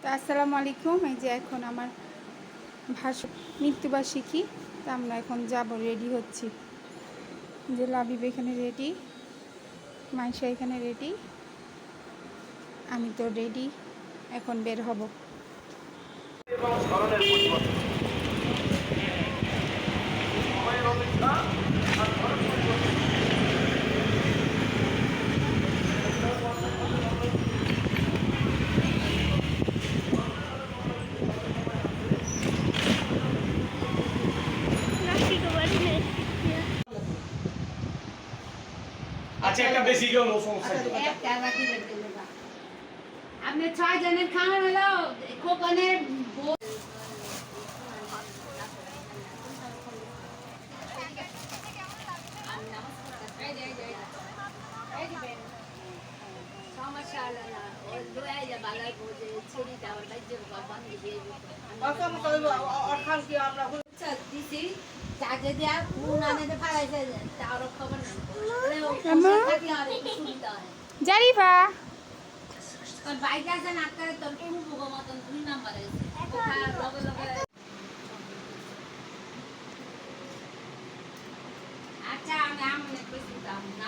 তো আসসালামু আলাইকুম। এই যে এখন আমার মৃত্যুবার্ষিকী, তো আমরা এখন যাব, রেডি হচ্ছি। যে লাবিব এখানে রেডি, মাইশা এখানে রেডি, আমি তো রেডি, এখন বের হব। আচ্ছা একটা বেশি গেল সমস্যা নেই। আপনি 6 জনের খাওয়া হলো খোকনের সমস্যা হলো না ও লয়ে যা বালাই বোঝে ছেড়িটা ওর বাইজে বাবান দিয়ে অসম কইলো অখান কি আমরা হচ্ছে দিছি চাজে দিয়া কোন আনেতে ফালাইছে তার খবর না থাকলে আর একটু সুবিধা হয় জারিফা তোর বাইক আছে না করে তোর পূর্ব মতন 2 নাম্বার আছে লগে লগে আচ্ছা আমি আমনে কইছি দাম না